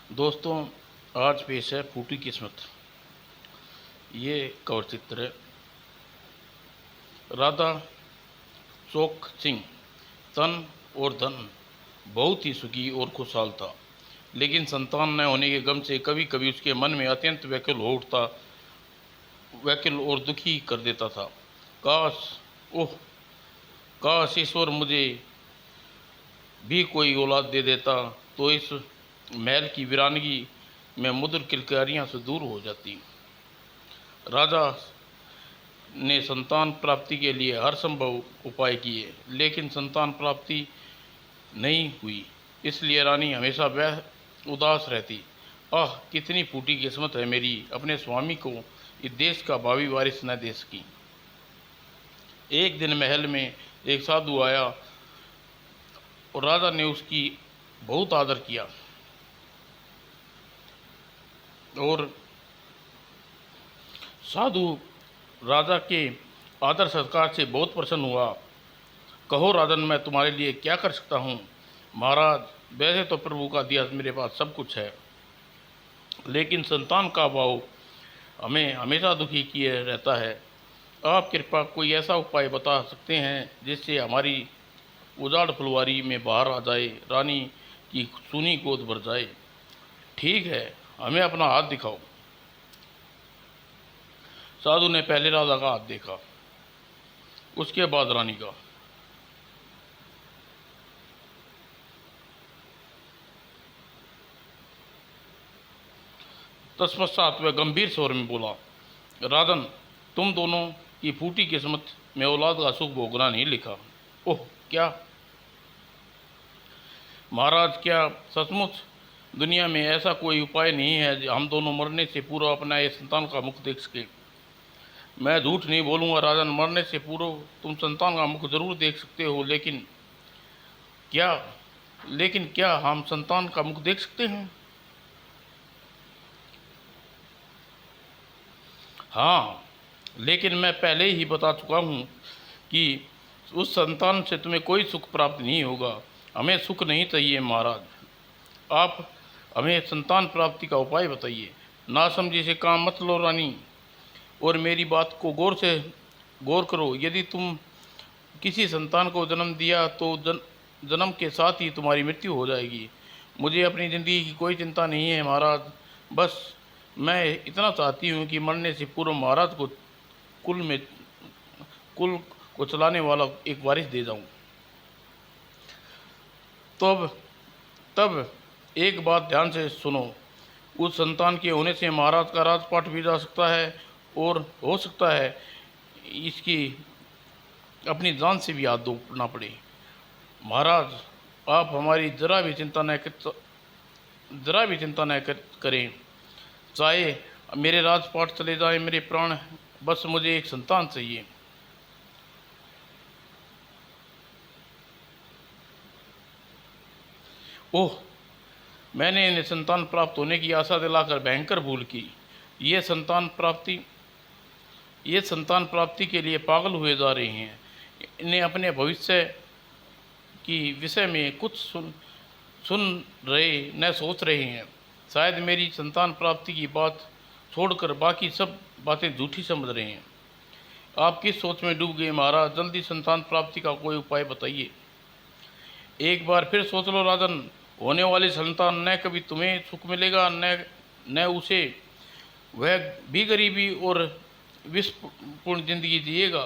दोस्तों, आज पेश है फूटी किस्मत। ये कवर चित्र है। राधा चोक सिंह तन और धन बहुत ही सुखी और खुशहाल था, लेकिन संतान न होने के गम से कभी कभी उसके मन में अत्यंत व्याकुल हो उठता, व्याकुल और दुखी कर देता था। काश, ओह काश ईश्वर मुझे भी कोई औलाद दे देता तो इस महल की वीरानगी में मधुर किलकारियां से दूर हो जाती। राजा ने संतान प्राप्ति के लिए हर संभव उपाय किए, लेकिन संतान प्राप्ति नहीं हुई। इसलिए रानी हमेशा वह उदास रहती। आह, कितनी फूटी किस्मत है मेरी, अपने स्वामी को इस देश का भावी वारिस न दे सकी। एक दिन महल में एक साधु आया और राजा ने उसकी बहुत आदर किया और साधु राजा के आदर सत्कार से बहुत प्रसन्न हुआ। कहो राजन, मैं तुम्हारे लिए क्या कर सकता हूँ? महाराज, वैसे तो प्रभु का दिया मेरे पास सब कुछ है, लेकिन संतान का अभाव हमें हमेशा दुखी किए रहता है। आप कृपा कोई ऐसा उपाय बता सकते हैं जिससे हमारी उजाड़ फुलवारी में बाहर आ जाए, रानी की सूनी गोद भर जाए। ठीक है, हमें अपना हाथ दिखाओ। साधु ने पहले राजा का हाथ देखा, उसके बाद रानी का। तत्पश्चात वह गंभीर स्वर में बोला, राजन, तुम दोनों की फूटी किस्मत में औलाद का सुख भोगना नहीं लिखा। ओह, क्या महाराज, क्या सचमुच दुनिया में ऐसा कोई उपाय नहीं है जो हम दोनों मरने से पूर्व अपना ये संतान का मुख देख सके? मैं झूठ नहीं बोलूँगा राजन, मरने से पूर्व तुम संतान का मुख जरूर देख सकते हो, क्या लेकिन क्या हम संतान का मुख देख सकते हैं? हाँ, लेकिन मैं पहले ही बता चुका हूँ कि उस संतान से तुम्हें कोई सुख प्राप्त नहीं होगा। हमें सुख नहीं चाहिए महाराज, आप हमें संतान प्राप्ति का उपाय बताइए। ना समझी से काम मत लो रानी, और मेरी बात को गौर करो। यदि तुम किसी संतान को जन्म दिया तो जन्म के साथ ही तुम्हारी मृत्यु हो जाएगी। मुझे अपनी ज़िंदगी की कोई चिंता नहीं है महाराज, बस मैं इतना चाहती हूँ कि मरने से पूर्व महाराज को कुल में कुल को चलाने वाला एक वारिस दे जाऊँ। तब तब एक बात ध्यान से सुनो, उस संतान के होने से महाराज का राजपाट भी जा सकता है, और हो सकता है इसकी अपनी जान से भी हाथ धोना पड़े। महाराज, आप हमारी जरा भी चिंता न करें। चाहे मेरे राजपाट चले जाए मेरे प्राण, बस मुझे एक संतान चाहिए। ओह, मैंने इन्हें संतान प्राप्त होने की आशा दिलाकर भयंकर भूल की। ये संतान प्राप्ति ये संतान प्राप्ति के लिए पागल हुए जा रहे हैं। इन्हें अपने भविष्य की विषय में कुछ सुन रहे न सोच रहे हैं। शायद मेरी संतान प्राप्ति की बात छोड़कर बाकी सब बातें झूठी समझ रहे हैं। आप किस सोच में डूब गए महाराज? जल्दी संतान प्राप्ति का कोई उपाय बताइए। एक बार फिर सोच लो राजन, होने वाली संतान न कभी तुम्हें सुख मिलेगा न उसे। वह भी गरीबी और विषपूर्ण जिंदगी जिएगा।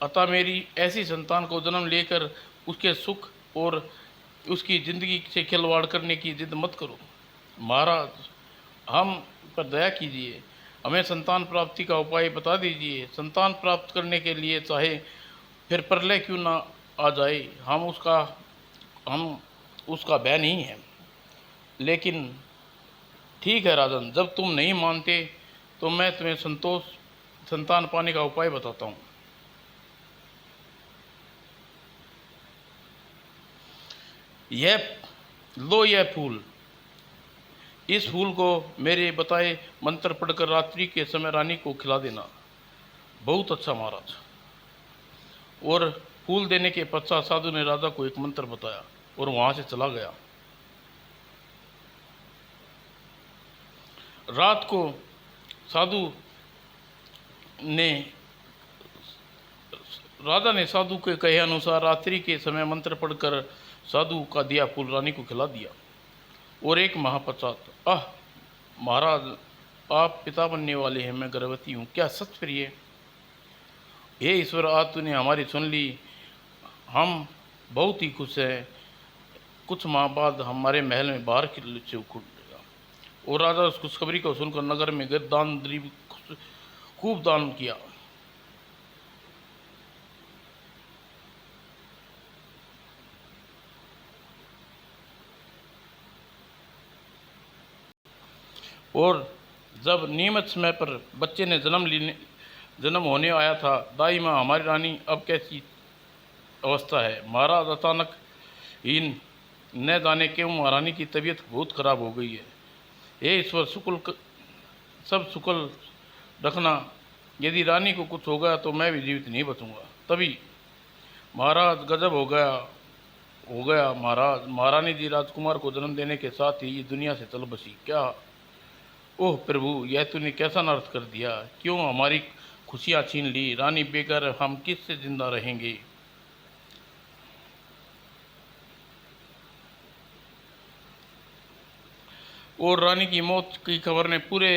अतः मेरी ऐसी संतान को जन्म लेकर उसके सुख और उसकी ज़िंदगी से खिलवाड़ करने की जिद मत करो। महाराज, हम पर दया कीजिए, हमें संतान प्राप्ति का उपाय बता दीजिए। संतान प्राप्त करने के लिए चाहे फिर प्रलय क्यों ना आ जाए, हम उसका भय नहीं है। लेकिन ठीक है राजन, जब तुम नहीं मानते तो मैं तुम्हें संतान पाने का उपाय बताता हूँ। यह फूल, इस फूल को मेरे बताए मंत्र पढ़कर रात्रि के समय रानी को खिला देना। बहुत अच्छा महाराज। और फूल देने के पश्चात साधु ने राजा को एक मंत्र बताया और वहाँ से चला गया। रात को साधु ने राजा ने साधु के कहे अनुसार रात्रि के समय मंत्र पढ़कर साधु का दिया फूल रानी को खिला दिया। और एक माह पश्चात, महाराज, आप पिता बनने वाले हैं, मैं गर्भवती हूँ, क्या सच प्रिय? हे ईश्वर, आज तूने हमारी सुन ली, हम बहुत ही खुश हैं। कुछ माह बाद हमारे महल में बाहर से उखड़ेगा। और राजा उस खुशखबरी को सुनकर नगर में गए, दान द्रीब खूब दान किया। और जब नियमित समय पर बच्चे ने जन्म होने आया था, दाई माँ, हमारी रानी अब कैसी अवस्था है? महाराज, अचानक ही न जाने क्यों महारानी की तबीयत बहुत खराब हो गई है। हे ईश्वर, सब शुक्ल रखना, यदि रानी को कुछ हो गया तो मैं भी जीवित नहीं बचूंगा। तभी महाराज, गजब हो गया महाराज, महारानी जी राजकुमार को जन्म देने के साथ ही ये दुनिया से चल बसी। क्या? ओह प्रभु, यह तूने कैसा नर्थ कर दिया? क्यों हमारी खुशियाँ छीन ली? रानी बेगर हम किससे जिंदा रहेंगे? और रानी की मौत की खबर ने पूरे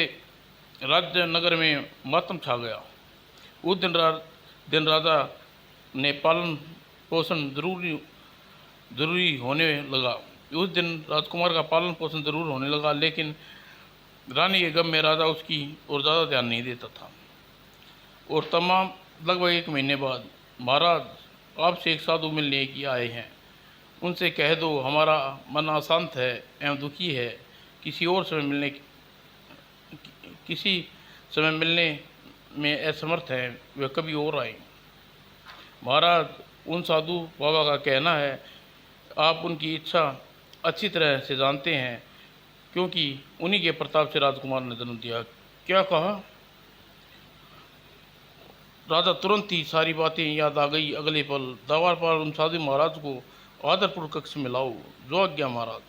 राज्य नगर में मातम छा गया। उस दिन राजा ने पालन पोषण जरूरी होने लगा। उस दिन राजकुमार का पालन पोषण जरूर होने लगा, लेकिन रानी के गम में राजा उसकी और ज़्यादा ध्यान नहीं देता था। और तमाम लगभग 1 महीने बाद, महाराज, आपसे एक साधु मिलने की आए हैं, उनसे कह दो हमारा मन अशांत है एवं दुखी है, किसी समय मिलने में असमर्थ है, वे कभी और आए। महाराज, उन साधु बाबा का कहना है, आप उनकी इच्छा अच्छी तरह से जानते हैं, क्योंकि उन्हीं के प्रताप से राजकुमार ने जन्म दिया। क्या कहा? राजा तुरंत ही सारी बातें याद आ गई। अगले पल दरबार पर उन साधु महाराज को आदरपूर्वक कक्ष में लाओ। जो आज्ञा महाराज।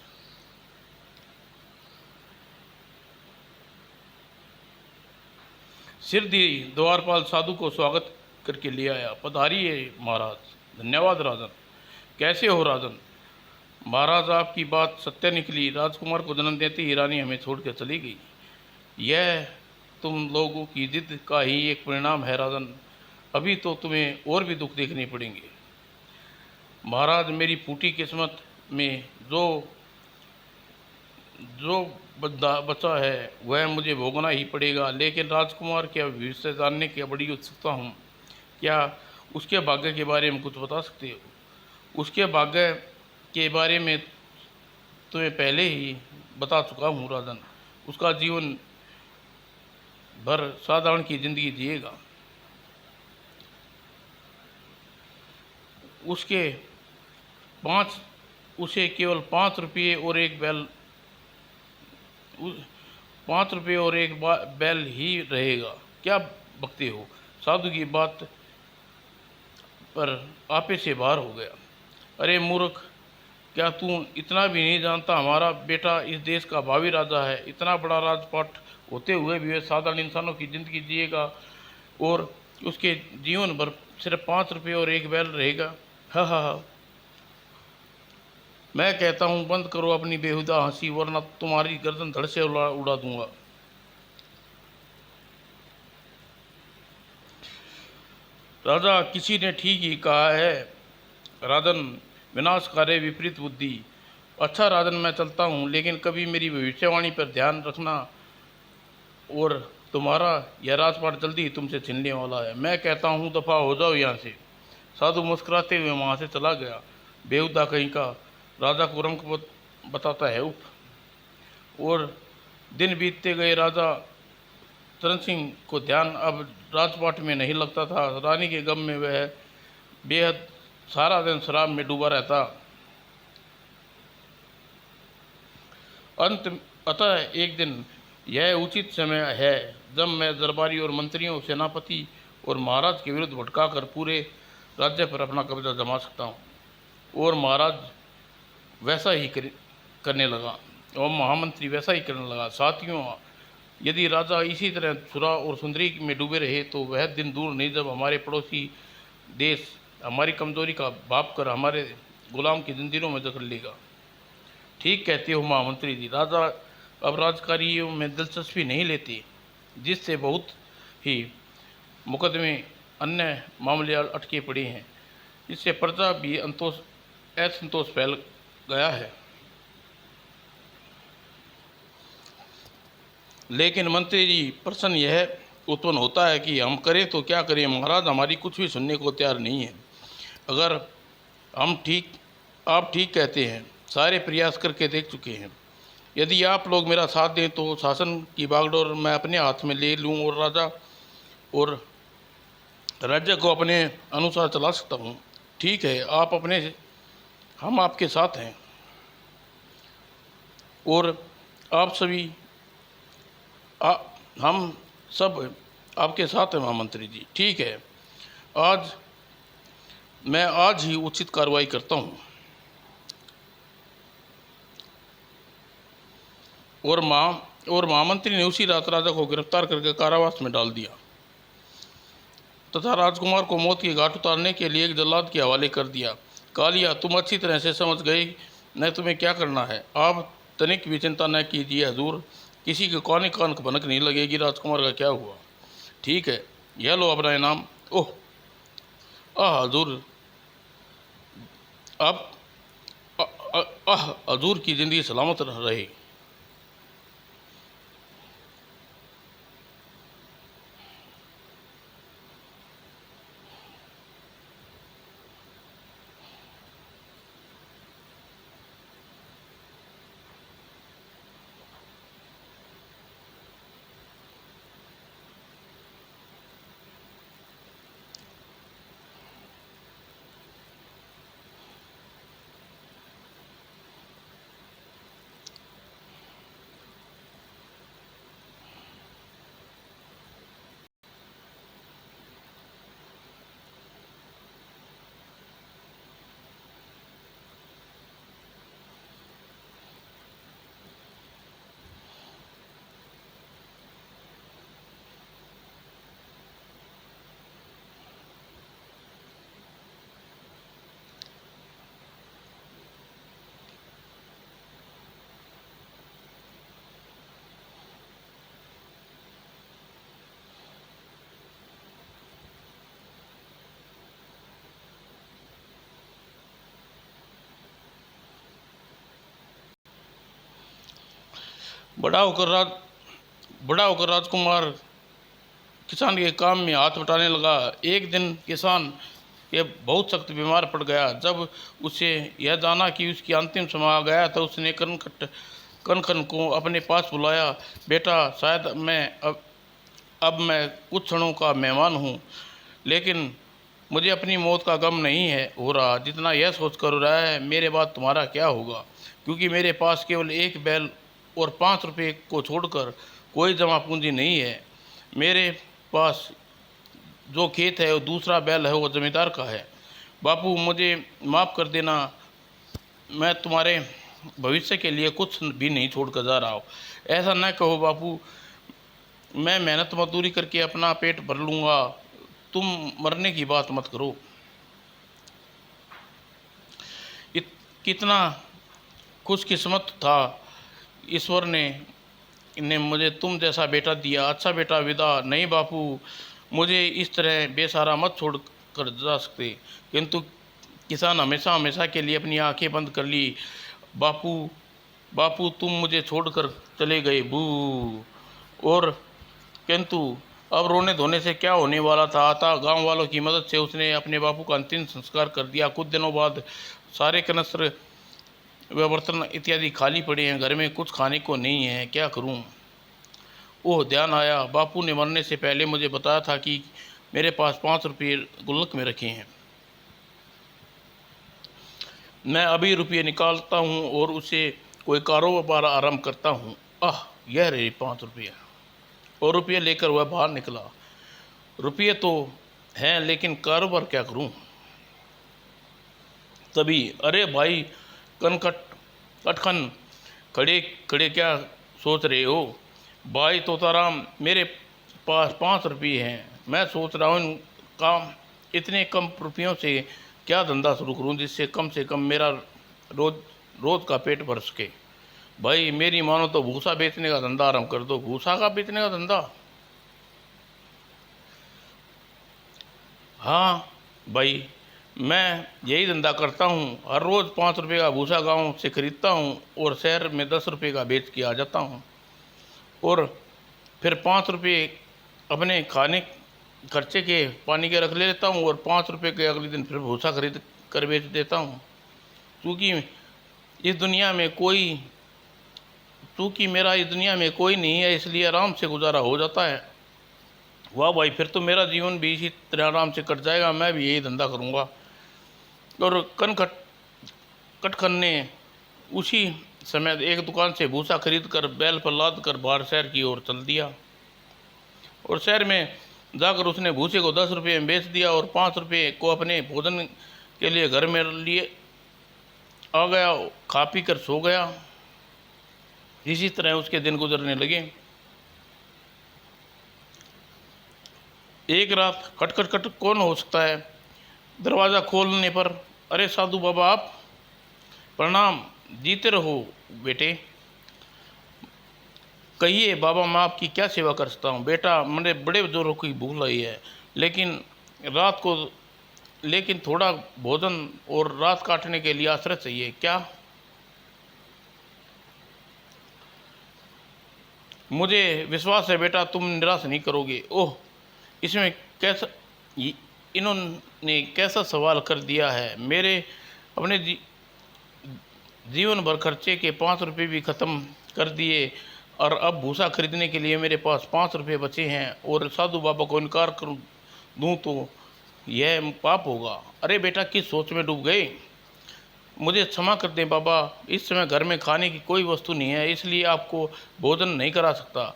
सिर दी द्वारपाल साधु को स्वागत करके ले आया। पधारिए महाराज। धन्यवाद राजन। कैसे हो राजन? महाराज, आपकी बात सत्य निकली, राजकुमार को जन्म देते ही रानी हमें छोड़कर चली गई। यह तुम लोगों की जिद का ही एक परिणाम है राजन। अभी तो तुम्हें और भी दुख देखने पड़ेंगे। महाराज, मेरी फूटी किस्मत में जो बचा है वह मुझे भोगना ही पड़ेगा, लेकिन राजकुमार के भविष्य जानने की बड़ी उत्सुकता हूँ। क्या उसके भाग्य के बारे में कुछ बता सकते हो? उसके भाग्य के बारे में तुम्हें पहले ही बता चुका हूँ राजन। उसका जीवन भर साधारण की जिंदगी जिएगा। उसे केवल 5 रुपये और एक बैल ही रहेगा। क्या बकते हो? साधु की बात पर आपे से बाहर हो गया। अरे मूर्ख, क्या तू इतना भी नहीं जानता? हमारा बेटा इस देश का भावी राजा है। इतना बड़ा राजपाट होते हुए भी वह साधारण इंसानों की जिंदगी जिएगा और उसके जीवन भर सिर्फ 5 रुपये और एक बैल रहेगा। हा हा हा। मैं कहता हूँ बंद करो अपनी बेहुदा हंसी, वरना तुम्हारी गर्दन धड़ से उड़ा दूंगा। राजा, किसी ने ठीक ही कहा है राजन, विनाशकारी विपरीत बुद्धि। अच्छा राजन, मैं चलता हूँ, लेकिन कभी मेरी भविष्यवाणी पर ध्यान रखना, और तुम्हारा यह राजपाट जल्दी ही तुमसे छीनने वाला है। मैं कहता हूँ दफा हो जाओ यहाँ से। साधु मुस्कुराते हुए वहाँ से चला गया। बेहुदा कहीं का राजा को रंग बताता है उफ। और दिन बीतते गए। राजा चरण सिंह को ध्यान अब राजपाट में नहीं लगता था। रानी के गम में वह बेहद सारा दिन शराब में डूबा रहता। अतः एक दिन यह उचित समय है जब मैं दरबारी और मंत्रियों, सेनापति और महाराज के विरुद्ध भटकाकर पूरे राज्य पर अपना कब्जा जमा सकता हूँ। और महाराज वैसा ही करने लगा और महामंत्री वैसा ही करने लगा। साथियों, यदि राजा इसी तरह छुरा और सुंदरी में डूबे रहे तो वह दिन दूर नहीं जब हमारे पड़ोसी देश हमारी कमजोरी का बाप कर हमारे गुलाम की जंजीरों में जकड़ लेगा। ठीक कहते हो महामंत्री जी। राजा अब राजकार्यों में दिलचस्पी नहीं लेते, जिससे बहुत ही मुकदमे अन्य मामले अटके पड़े हैं। इससे प्रजा भी असंतोष फैल गया है। लेकिन मंत्री जी, प्रश्न यह उत्पन्न होता है कि हम करें तो क्या करें। महाराज हमारी कुछ भी सुनने को तैयार नहीं है। अगर आप ठीक कहते हैं, सारे प्रयास करके देख चुके हैं। यदि आप लोग मेरा साथ दें तो शासन की बागडोर मैं अपने हाथ में ले लूं और राज्य को अपने अनुसार चला सकता हूं। ठीक है, हम आपके साथ हैं और आप सभी हम सब आपके साथ हैं महामंत्री जी। ठीक है, मैं आज ही उचित कार्रवाई करता हूं। और महामंत्री ने उसी रात राजा को गिरफ्तार करके कारावास में डाल दिया तथा राजकुमार को मौत की घाट उतारने के लिए एक जल्लाद के हवाले कर दिया। कालिया, तुम अच्छी तरह से समझ गए न तुम्हें क्या करना है। आप तनिक भी चिंता न कीजिए हजूर, किसी के कान भनक नहीं लगेगी। राजकुमार का क्या हुआ? ठीक है, यह लो अपना इनाम। ओह हजूर, आप हजूर की ज़िंदगी सलामत रहे। बड़ा होकर राजकुमार किसान के काम में हाथ बटाने लगा। एक दिन किसान ये बहुत सख्त बीमार पड़ गया। जब उसे यह जाना कि उसकी अंतिम समय आ गया तो उसने कनखन को अपने पास बुलाया। बेटा, शायद अब मैं कुछ क्षणों का मेहमान हूँ, लेकिन मुझे अपनी मौत का गम नहीं है हो रहा जितना यह सोचकर हो रहा है मेरे बाद तुम्हारा क्या होगा, क्योंकि मेरे पास केवल एक बैल और 5 रुपये को छोड़कर कोई जमा पूंजी नहीं है। मेरे पास जो खेत है वो दूसरा बैल है, वो जमींदार का है। बापू, मुझे माफ़ कर देना, मैं तुम्हारे भविष्य के लिए कुछ भी नहीं छोड़कर जा रहा हूँ। ऐसा न कहो बापू, मैं मेहनत मजदूरी करके अपना पेट भर लूँगा, तुम मरने की बात मत करो। कितना खुशकिस्मत था ईश्वर ने मुझे तुम जैसा बेटा दिया। अच्छा बेटा, विदा। नहीं बापू, मुझे इस तरह बेसहारा मत छोड़ कर जा सकते। किंतु किसान हमेशा हमेशा के लिए अपनी आंखें बंद कर ली। बापू तुम मुझे छोड़कर चले गए बू। और किंतु अब रोने धोने से क्या होने वाला था। अतः गांव वालों की मदद से उसने अपने बापू का अंतिम संस्कार कर दिया। कुछ दिनों बाद सारे कनस्त्र व बर्तन इत्यादि खाली पड़े हैं। घर में कुछ खाने को नहीं है, क्या करूं। ओह, ध्यान आया, बापू ने मरने से पहले मुझे बताया था कि मेरे पास 5 रुपये गुल्लक में रखे हैं। मैं अभी रुपये निकालता हूं और उसे कोई कारोबार आरंभ करता हूं। यह रहे 5 रुपये। और रुपये लेकर वह बाहर निकला। रुपये तो हैं, लेकिन कारोबार क्या करूं। तभी, अरे भाई कटखन, खड़े खड़े क्या सोच रहे हो? भाई तोताराम, मेरे पास 5 रुपये हैं। मैं सोच रहा हूँ काम इतने कम रुपयों से क्या धंधा शुरू करूँ जिससे कम से कम मेरा रोज रोज का पेट भर सके। भाई मेरी मानो तो भूसा बेचने का धंधा आरम्भ कर दो। भूसा का बेचने का धंधा? हाँ भाई, मैं यही धंधा करता हूँ। हर रोज़ 5 रुपये का भूसा गाँव से खरीदता हूँ और शहर में 10 रुपये का बेच के आ जाता हूँ, और फिर 5 रुपये अपने खाने खर्चे के पानी के रख लेता हूँ और 5 रुपये के अगले दिन फिर भूसा खरीद कर बेच देता हूँ। क्योंकि इस दुनिया में कोई चूँकि मेरा इस दुनिया में कोई नहीं है, इसलिए आराम से गुजारा हो जाता है। वाह भाई, फिर तो मेरा जीवन भी इसी तरह आराम से कट जाएगा। मैं भी यही धंधा करूँगा। और कटखन ने उसी समय एक दुकान से भूसा खरीद कर बैल पर लाद कर बाहर शहर की ओर चल दिया, और शहर में जाकर उसने भूसे को 10 रुपये में बेच दिया और 5 रुपये को अपने भोजन के लिए घर में लिए आ गया, खा पी कर सो गया। इसी तरह उसके दिन गुजरने लगे। एक रात खट खट खट कौन हो सकता है? दरवाज़ा खोलने पर, अरे साधु बाबा आप, प्रणाम, जीते रहो बेटे। कहिए बाबा, मैं आपकी क्या सेवा कर सकता हूँ? बेटा, मैंने बड़े जोरों की भूख लगी है, लेकिन थोड़ा भोजन और रात काटने के लिए आश्रय चाहिए। क्या? मुझे विश्वास है बेटा, तुम निराश नहीं करोगे। ओह, इसमें कैसा इन्होंने कैसा सवाल कर दिया है। मेरे अपने जीवन भर खर्चे के 5 रुपये भी ख़त्म कर दिए, और अब भूसा खरीदने के लिए मेरे पास 5 रुपये बचे हैं, और साधु बाबा को इनकार कर दूं तो यह पाप होगा। अरे बेटा, किस सोच में डूब गए? मुझे क्षमा कर दें बाबा, इस समय घर में खाने की कोई वस्तु नहीं है, इसलिए आपको भोजन नहीं करा सकता।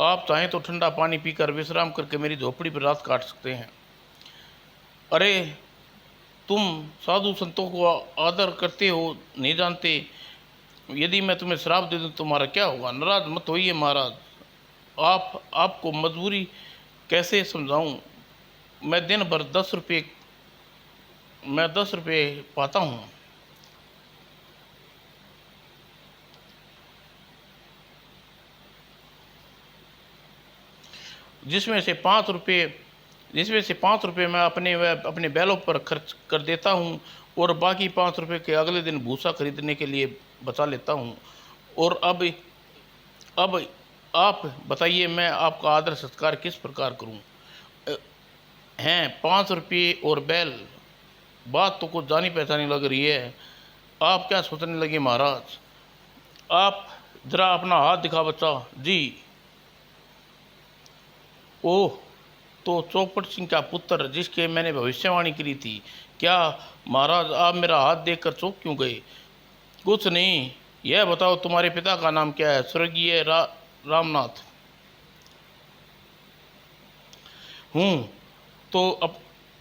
आप चाहें तो ठंडा पानी पीकर विश्राम करके मेरी झोपड़ी पर रात काट सकते हैं। अरे, तुम साधु संतों को आदर करते हो, नहीं जानते। यदि मैं तुम्हें श्राप दे दूं तुम्हारा क्या होगा? नाराज मत होइए महाराज, आपको मजबूरी कैसे समझाऊं। मैं दिन भर 10 रुपये पाता हूँ। जिसमें से 5 रुपये मैं अपने बैलों पर खर्च कर देता हूँ, और बाकी 5 रुपये के अगले दिन भूसा खरीदने के लिए बचा लेता हूँ। और अब आप बताइए, मैं आपका आदर सत्कार किस प्रकार करूँ? हैं 5 रुपये और बैल, बात तो कुछ जानी पहचानी लग रही है। आप क्या सोचने लगे महाराज? आप जरा अपना हाथ दिखा बच्चा। जी। ओह, तो चौपट सिंह का पुत्र जिसके मैंने भविष्यवाणी करी थी। क्या महाराज, आप मेरा हाथ देखकर चौंक क्यों गए? कुछ नहीं, यह बताओ तुम्हारे पिता का नाम क्या है? स्वर्गीय रामनाथ। हूँ तो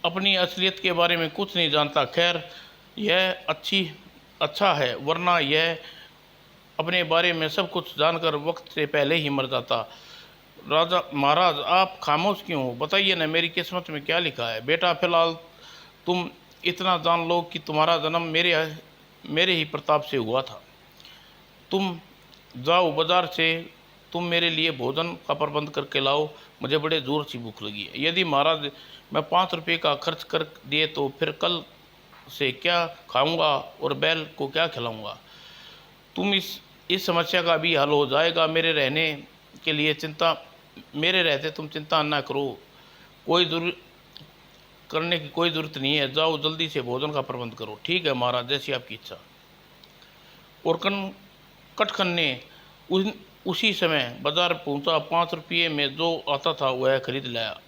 अपनी असलियत के बारे में कुछ नहीं जानता। खैर, यह अच्छा है, वरना यह अपने बारे में सब कुछ जानकर वक्त से पहले ही मर जाता। राजा महाराज, आप खामोश क्यों हो? बताइए ना, मेरी किस्मत में क्या लिखा है? बेटा, फिलहाल तुम इतना जान लो कि तुम्हारा जन्म मेरे ही प्रताप से हुआ था। तुम जाओ बाजार से, तुम मेरे लिए भोजन का प्रबंध करके लाओ, मुझे बड़े जोर से भूख लगी है। यदि महाराज मैं 5 रुपये का खर्च कर दिए तो फिर कल से क्या खाऊंगा और बैल को क्या खिलाऊंगा? तुम इस समस्या का भी हल हो जाएगा। मेरे रहते तुम चिंता ना करो। करने की कोई ज़रूरत नहीं है। जाओ जल्दी से भोजन का प्रबंध करो। ठीक है महाराज, जैसी आपकी इच्छा। और कटखन ने उसी समय बाजार पहुंचा। 5 रुपये में जो आता था वह खरीद लाया।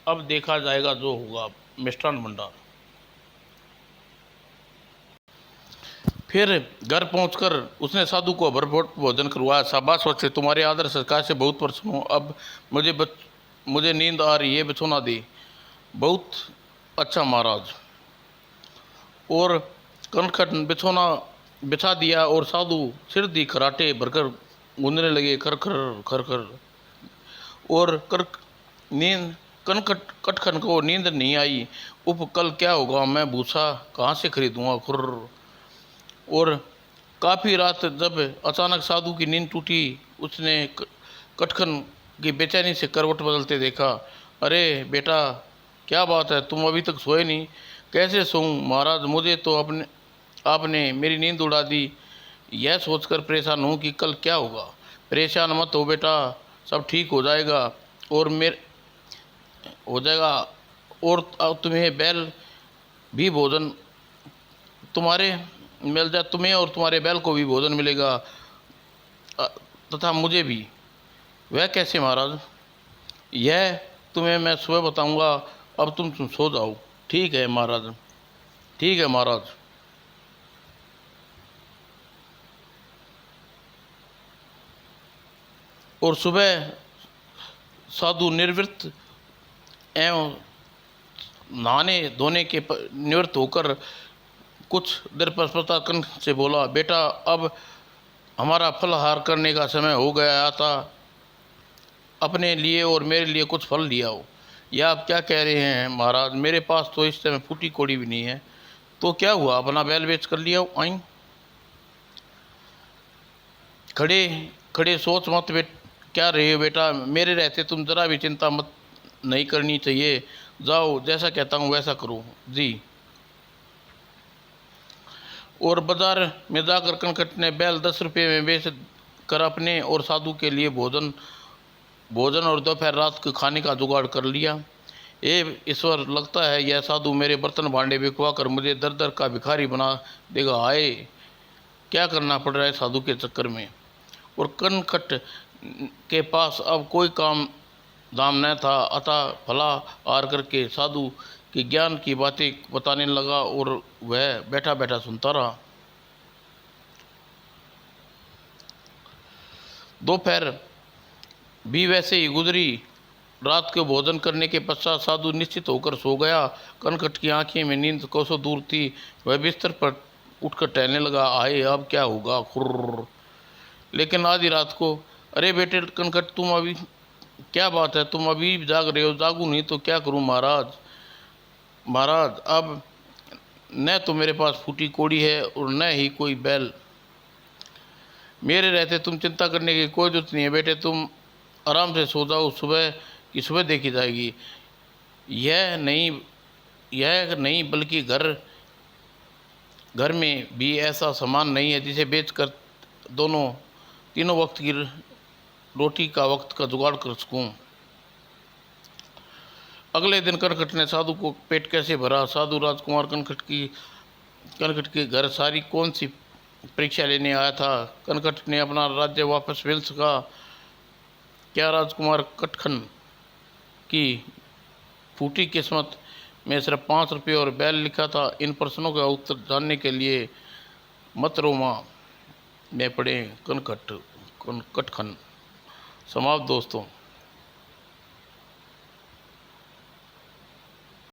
अब देखा जाएगा जो होगा। मिष्ठान भंडार। फिर घर पहुंचकर उसने साधु को भरपेट भोजन करवाया। शाबाश बच्चे, तुम्हारे आदर सत्कार से बहुत प्रसन्न हूँ। अब मुझे नींद आ रही है, बिछोना दे। बहुत अच्छा महाराज। और कनखट बिछोना बिछा दिया और साधु सिर दी खराटे भरकर गूंजने लगे खर खर खर खर। और कर नींद कनकट कटखन को नींद नहीं आई। उप कल क्या होगा, मैं भूसा कहाँ से खरीदूंगा खुर्र। और काफ़ी रात जब अचानक साधु की नींद टूटी, उसने कटखन की बेचैनी से करवट बदलते देखा। अरे बेटा, क्या बात है, तुम अभी तक सोए नहीं? कैसे सोऊं महाराज, मुझे तो आपने मेरी नींद उड़ा दी। यह सोचकर परेशान हूँ कि कल क्या होगा। परेशान मत हो बेटा, सब ठीक हो जाएगा। और मेरे हो जाएगा। और तुम्हें बैल भी भोजन तुम्हारे मिल जाए, तुम्हें और तुम्हारे बैल को भी भोजन मिलेगा, तथा मुझे भी। वह कैसे महाराज? यह तुम्हें मैं सुबह बताऊंगा। अब तुम सो जाओ। ठीक है महाराज, ठीक है महाराज। और सुबह साधु निर्वृत्त एवं नहाने धोने के निवृत्त होकर कुछ देर पश्चात कंठ से बोला, बेटा अब हमारा फलहार करने का समय हो गया था। अपने लिए और मेरे लिए कुछ फल लिया हो। यह आप क्या कह रहे हैं महाराज? मेरे पास तो इस समय फूटी कोड़ी भी नहीं है। तो क्या हुआ, अपना बैल बेच कर लिया हो। आई खड़े खड़े सोच मत क्या रहे हो बेटा? मेरे रहते तुम जरा भी चिंता मत नहीं करनी चाहिए। जाओ, जैसा कहता हूँ वैसा करो जी। और बाजार में जाकर कनकट ने बैल 10 रुपये में बेच कर अपने और साधु के लिए भोजन और दोपहर रात के खाने का जुगाड़ कर लिया। ईश्वर, लगता है यह साधु मेरे बर्तन भांडे बिकवा कर मुझे दर दर का भिखारी बना देगा। हाय, क्या करना पड़ रहा है साधु के चक्कर में। और कनकट के पास अब कोई काम दाम न था, अतः भला हार करके साधु की ज्ञान की बातें बताने लगा और वह बैठा बैठा सुनता रहा। दोपहर भी वैसे ही गुजरी। रात के भोजन करने के पश्चात साधु निश्चित होकर सो गया। कनकट की आंखें में नींद कोसों दूर थी। वह बिस्तर पर उठकर टहलने लगा। आए, अब क्या होगा खुर्र। लेकिन आधी रात को, अरे बेटे कनकट, तुम अभी क्या बात है, तुम अभी जाग रहे हो? जागू नहीं तो क्या करूं महाराज? महाराज, अब न तो मेरे पास फूटी कोड़ी है और न ही कोई बैल। मेरे रहते तुम चिंता करने की कोई जरूरत नहीं है बेटे। तुम आराम से सो जाओ, सुबह की सुबह देखी जाएगी। यह नहीं बल्कि घर में भी ऐसा सामान नहीं है जिसे बेचकर तीनों वक्त की रोटी का वक्त का जुगाड़ कर सकूं। अगले दिन कनकट ने साधु को पेट कैसे भरा। साधु राजकुमार कनकट के घर सारी कौन सी परीक्षा लेने आया था। कनकट ने अपना राज्य वापस मिल सका क्या? राजकुमार कटखन की फूटी किस्मत में सिर्फ 5 रुपये और बैल लिखा था। इन प्रश्नों का उत्तर जानने के लिए मत रोमा में पढ़ें कटखन। समाप्त दोस्तों।